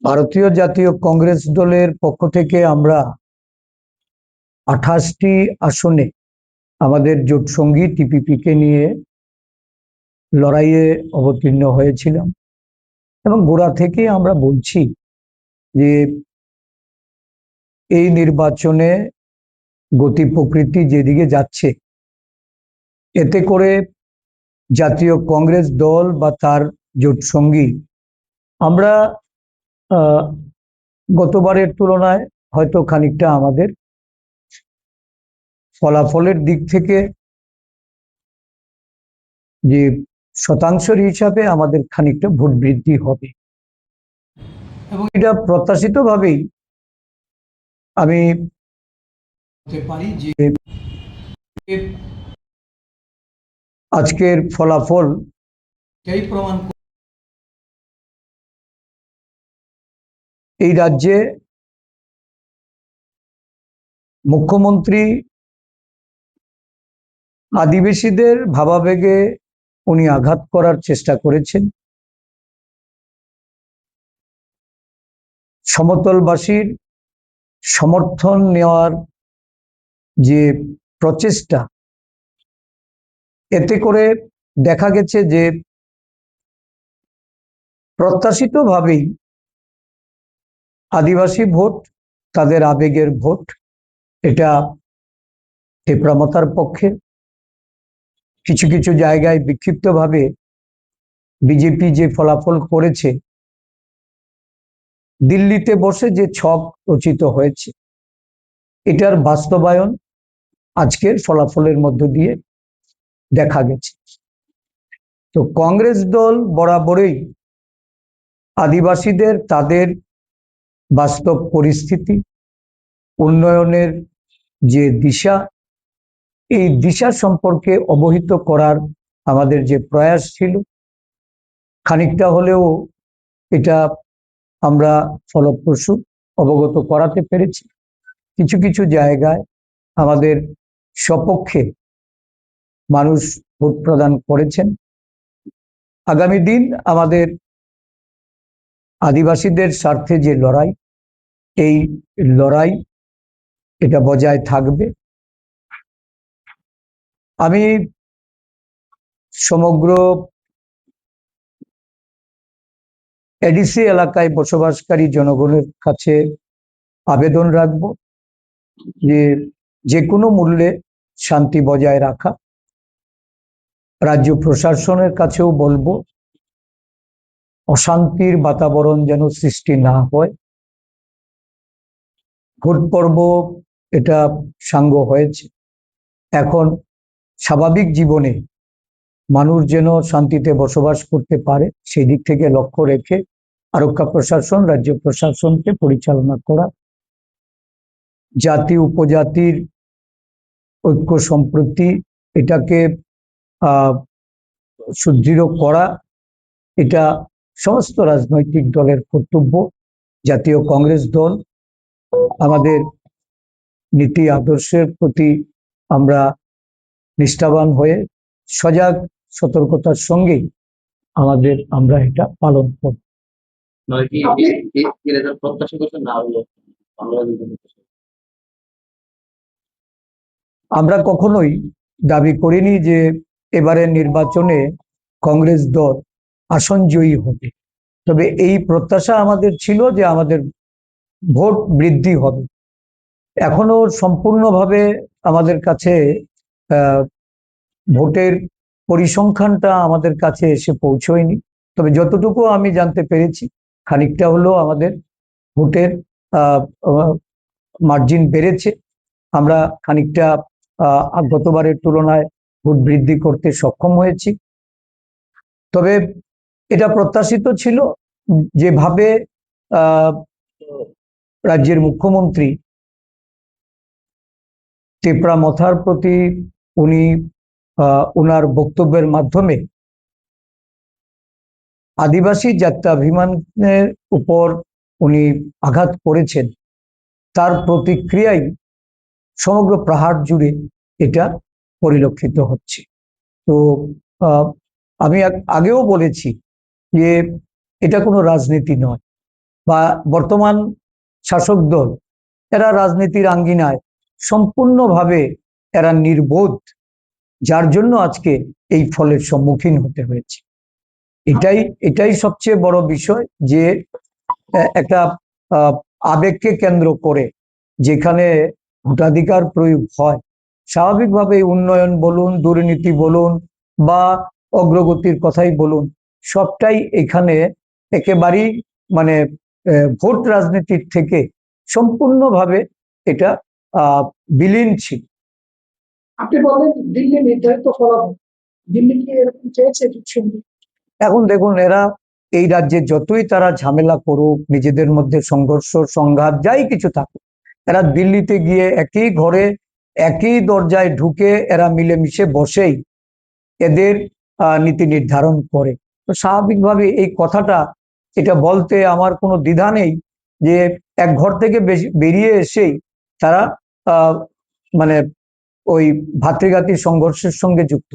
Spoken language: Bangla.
ভারতীয় জাতীয় কংগ্রেস দলের পক্ষ থেকে আমরা 28টি আসনে আমাদের জোট সঙ্গী টিপিপি কে নিয়ে লড়াইয়ে অবতীর্ণ হয়েছিলাম এবং গোড়া থেকে আমরা বলছি যে এই নির্বাচনে গতি প্রকৃতি যেদিকে যাচ্ছে এতে করে জাতীয় কংগ্রেস দল বা তার জোট সঙ্গী আমরা গতবারের তুলনায় হয়তো খানিকটা আমাদের ফলাফলের দিক থেকে যে শতাংশের হিসাবে আমাদের খানিকটা ভোট বৃদ্ধি হবে এবং এটা প্রত্যাশিতভাবেই আমি বলতে পারি যে আজকের ফলাফল এই প্রমাণ এই রাজ্যে মুখ্যমন্ত্রী আদিবাসীদের ভাবাবেগে উনি আঘাত করার চেষ্টা করেছেন। সমতলবাসীর সমর্থন নেওয়ার যে প্রচেষ্টা, এতে করে দেখা গেছে যে প্রত্যাশিতভাবেই আদিবাসী ভোট, তাদের আবেগের ভোট, এটা টেপরামতার পক্ষে। কিছু কিছু জায়গায় বিক্ষিপ্তভাবে বিজেপি যে ফলাফল করেছে, দিল্লিতে বসে যে ছক রচিত হয়েছে, এটার বাস্তবায়ন আজকের ফলাফলের মধ্য দিয়ে দেখা গেছে। তো কংগ্রেস দল বরাবরই আদিবাসীদের তাদের বাস্তব পরিস্থিতি, উন্নয়নের যে দিশা, এই দিশা সম্পর্কে অবহিত করার আমাদের যে প্রয়াস ছিল, খানিকটা হলেও এটা আমরা ফলপ্রসূ অবগত করাতে পেরেছি। কিছু কিছু জায়গায় আমাদের সপক্ষে মানুষ ভোট প্রদান করেছেন। আগামী দিন আমাদের আদিবাসীদের স্বার্থে যে লড়াই, এই লড়াই এটা বজায় থাকবে। আমি সমগ্র এডিসি এলাকায় বসবাসকারী জনগণের কাছে আবেদন রাখব যে কোনো মূল্যে শান্তি বজায় রাখা। রাজ্য প্রশাসনের কাছেও বলবো অশান্তির বাতাবরণ যেন সৃষ্টি না হয়। ভোট পর্ব এটা সাঙ্গ হয়েছে, এখন স্বাভাবিক জীবনে মানুষ যেন শান্তিতে বসবাস করতে পারে, সেই দিক থেকে লক্ষ্য রেখে আরক্ষা প্রশাসন, রাজ্য প্রশাসনকে পরিচালনা করা, জাতি উপজাতির ঐক্য সম্প্রীতি এটাকে সুদৃঢ় করা, এটা সমস্ত রাজনৈতিক দলের কর্তব্য। জাতীয় কংগ্রেস দল আমাদের নীতি আদর্শের প্রতি আমরা নিষ্ঠাবান হয়ে সজাগ সতর্কতার সঙ্গেই আমরা এটা পালন করব। আমরা কখনোই দাবি করিনি যে এবারের নির্বাচনে কংগ্রেস দল আসন জয়ী হবে, তবে এই প্রত্যাশা আমাদের ছিল যে আমাদের ভোট বৃদ্ধি হবে। এখনো সম্পূর্ণভাবে আমাদের কাছে ভোটের পরিসংখ্যানটা আমাদের কাছে এসে পৌঁছয়নি, তবে যতটুকু আমি জানতে পেরেছি খানিকটা হলেও আমাদের ভোটের মার্জিন বেড়েছে। আমরা খানিকটা গতবারের তুলনায় ভোট বৃদ্ধি করতে সক্ষম হয়েছি। তবে এটা প্রত্যাশিত ছিল, যেভাবে রাজ্যের মুখ্যমন্ত্রী টেপরামথার প্রতি উনি ওনার বক্তব্যের মাধ্যমে আদিবাসী জাত্যাভিমানের উপর উনি আঘাত করেছেন, তার প্রতিক্রিয়াই সমগ্র পাহাড় জুড়ে এটা পরিলক্ষিত হচ্ছে। তো আমি আগেও বলেছি যে এটা কোনো রাজনীতি নয়, বা বর্তমান শাসক দল, এরা রাজনীতির আঙ্গিনায় সম্পূর্ণভাবে এরা নির্বোধ, যার জন্য আজকে এই ফলের সম্মুখীন হতে হয়েছে। এটাই এটাই সবচেয়ে বড় বিষয়, যে একটা আবেগকে কেন্দ্র করে যেখানে ভোটাধিকার প্রয়োগ হয়, স্বাভাবিকভাবে উন্নয়ন বলুন, দুর্নীতি বলুন বা অগ্রগতির কথাই বলুন, সবটাই এখানে একেবারেই মানে ভোট রাজনীতির থেকে সম্পূর্ণভাবে এটা বিলীন ছিল। আপনি বলেন দিল্লি নির্ধারিত ফলাফল, দিল্লি কি এরকম চেয়েছে? এখন দেখুন, এরা এই রাজ্যে যতই তারা ঝামেলা করুক, নিজেদের মধ্যে সংঘর্ষ সংঘাত যাই কিছু থাকুক, এরা দিল্লিতে গিয়ে একই ঘরে একই দরজায় ঢুকে এরা মিলেমিশে বসেই এদের নীতি নির্ধারণ করে। তো স্বাভাবিকভাবে এই কথাটা এটা বলতে আমার কোনো দ্বিধা নেই, যে এক ঘর থেকে বেরিয়ে এসেই তারা মানে ওই ভাতৃঘাতী সংঘর্ষের সঙ্গে যুক্ত।